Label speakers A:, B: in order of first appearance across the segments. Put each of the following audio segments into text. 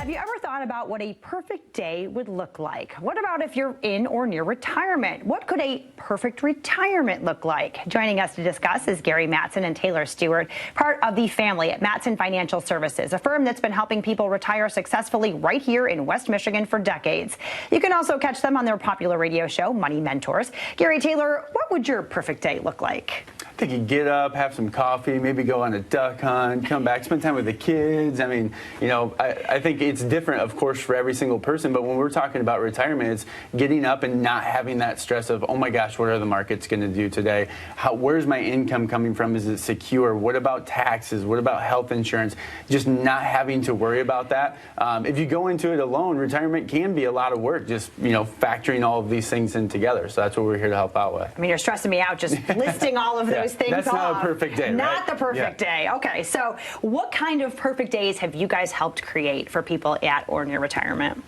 A: Have you ever thought about what a perfect day would look like? What about if you're in or near retirement? What could a perfect retirement look like? Joining us to discuss is Gary Mattson and Taylor Stewart, part of the family at Mattson Financial Services, a firm that's been helping people retire successfully right here in West Michigan for decades. You can also catch them on their popular radio show, Money Mentors. Gary, Taylor, what would your perfect day look like?
B: I think you get up, have some coffee, maybe go on a duck hunt, come back, spend time with the kids. I mean, you know, I think it's different, of course, for every single person. But when we're talking about retirement, it's getting up and not having that stress of, oh my gosh, what are the markets going to do today? Where's my income coming from? Is it secure? What about taxes? What about health insurance? Just not having to worry about that. If you go into it alone, retirement can be a lot of work, just, you know, factoring all of these things in together. So that's what we're here to help out with.
A: I mean, you're stressing me out just listing all of those things
B: that's
A: off.
B: Not a perfect day,
A: Not
B: right?
A: the perfect day. Okay, so what kind of perfect days have you guys helped create for people at or near retirement?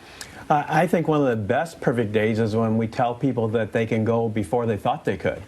C: I think one of the best perfect days is when we tell people that they can go before they thought they could.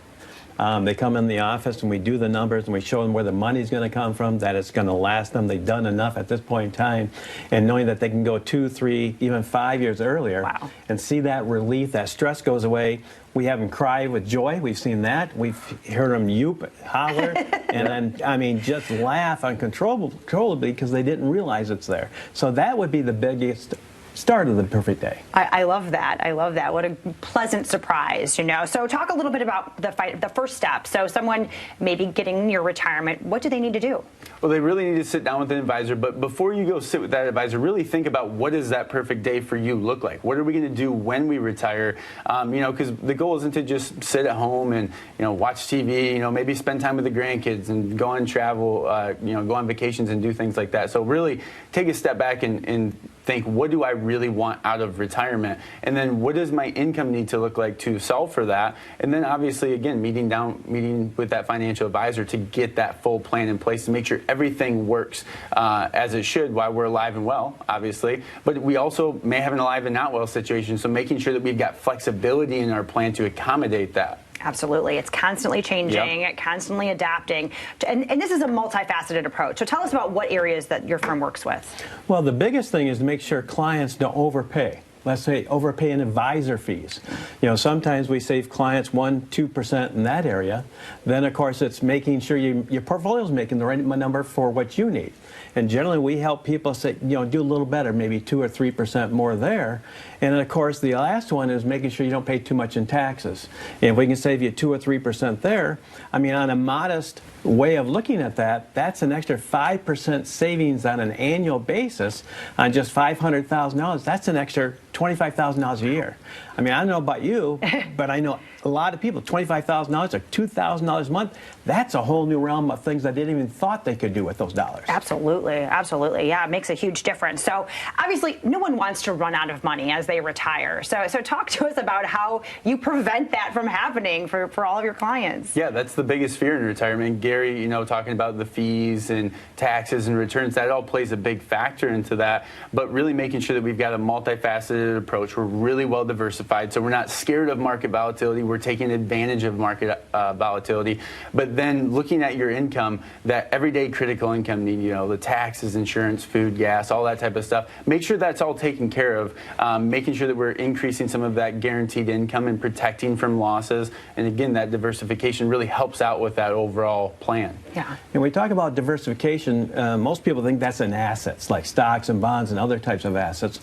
C: They come in the office and we do the numbers and we show them where the money's going to come from, that it's going to last them. They've done enough at this point in time, and knowing that they can go 2, 3, even 5 years earlier.
A: Wow.
C: And see that relief, that stress goes away. We have them cry with joy. We've seen that. We've heard them yelp, holler, and then, I mean, just laugh uncontrollably because they didn't realize it's there. So that would be the biggest start of the perfect day.
A: I love that. I love that. What a pleasant surprise, you know. So talk a little bit about the first step. So someone maybe getting near retirement, what do they need to do? Well,
B: they really need to sit down with an advisor. But before you go sit with that advisor, really think about what does that perfect day for you look like? What are we going to do when we retire? You know, because the goal isn't to just sit at home and, you know, watch TV, you know, maybe spend time with the grandkids and go on travel, you know, go on vacations and do things like that. So really take a step back and think, what do I really want out of retirement? And then what does my income need to look like to solve for that? And then obviously, again, meeting with that financial advisor to get that full plan in place to make sure everything works as it should while we're alive and well, obviously. But we also may have an alive and not well situation, so making sure that we've got flexibility in our plan to accommodate that.
A: Absolutely. It's constantly changing,
B: Yep.
A: Constantly adapting. And this is a multifaceted approach. So tell us about what areas that your firm works with.
C: Well, the biggest thing is to make sure clients don't overpay. Let's say overpay in advisor fees. You know, sometimes we save clients 1-2% in that area. Then, of course, it's making sure your portfolio is making the right number for what you need. And generally, we help people say, you know, do a little better, maybe 2 or 3% more there. And then, of course, the last one is making sure you don't pay too much in taxes. And if we can save you 2 or 3% there, I mean, on a modest way of looking at that, that's an extra 5% savings on an annual basis on just $500,000. That's an extra $25,000 a year. I mean, I don't know about you, but I know a lot of people, $25,000 or $2,000 a month, that's a whole new realm of things that they didn't even thought they could do with those dollars.
A: Absolutely. Absolutely. Yeah, it makes a huge difference. So obviously, no one wants to run out of money as they retire. So talk to us about how you prevent that from happening for all of your clients.
B: Yeah, that's the biggest fear in retirement. Gary, you know, talking about the fees and taxes and returns, that all plays a big factor into that. But really making sure that we've got a multifaceted approach. We're really well diversified, so we're not scared of market volatility. We're taking advantage of market volatility. But then looking at your income, that everyday critical income need, you know, the taxes, insurance, food, gas, all that type of stuff. Make sure that's all taken care of. Making sure that we're increasing some of that guaranteed income and protecting from losses. And again, that diversification really helps out with that overall plan.
A: Yeah.
C: And we talk about diversification, most people think that's in assets, like stocks and bonds and other types of assets.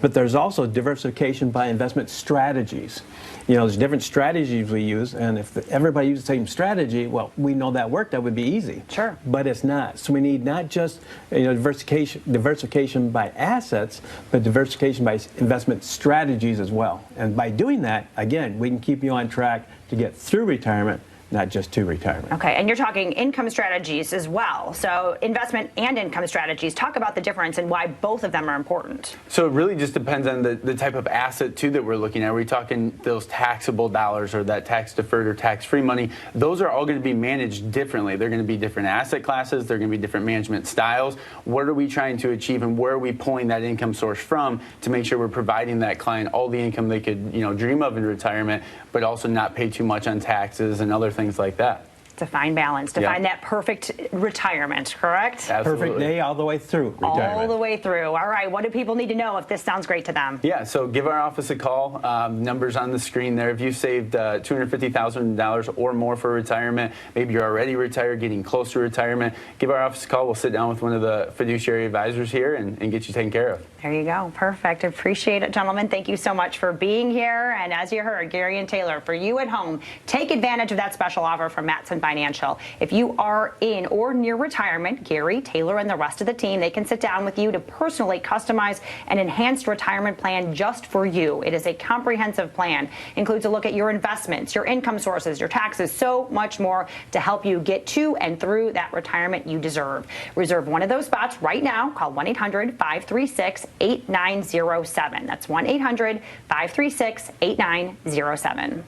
C: But there's also diversification by investment strategies. You know, there's different strategies we use, and if everybody used the same strategy, well, we know that worked, that would be easy.
A: Sure.
C: But it's not. So we need not just, you know, diversification by assets, but diversification by investment strategies as well. And by doing that, again, we can keep you on track to get through retirement, not just to retirement.
A: Okay, and you're talking income strategies as well. So investment and income strategies. Talk about the difference and why both of them are important.
B: So it really just depends on the type of asset, too, that we're looking at. Are we talking those taxable dollars or that tax-deferred or tax-free money? Those are all going to be managed differently. They're going to be different asset classes. They're going to be different management styles. What are we trying to achieve, and where are we pulling that income source from to make sure we're providing that client all the income they could, you know, dream of in retirement, but also not pay too much on taxes and other things like that?
A: To find balance, to
B: Yeah.
A: find that perfect retirement, correct?
B: Absolutely.
C: Perfect day all the way through retirement.
A: All the way through. All right, what do people need to know if this sounds great to them?
B: Yeah, so give our office a call. Numbers on the screen there. If you saved $250,000 or more for retirement, maybe you're already retired, getting close to retirement, give our office a call. We'll sit down with one of the fiduciary advisors here and get you taken care of.
A: There you go. Perfect. Appreciate it, gentlemen. Thank you so much for being here. And as you heard, Gary and Taylor, for you at home, take advantage of that special offer from Mattson Financial. If you are in or near retirement, Gary, Taylor, and the rest of the team, they can sit down with you to personally customize an enhanced retirement plan just for you. It is a comprehensive plan. Includes a look at your investments, your income sources, your taxes, so much more to help you get to and through that retirement you deserve. Reserve one of those spots right now. Call 1-800-536-8907. That's 1-800-536-8907.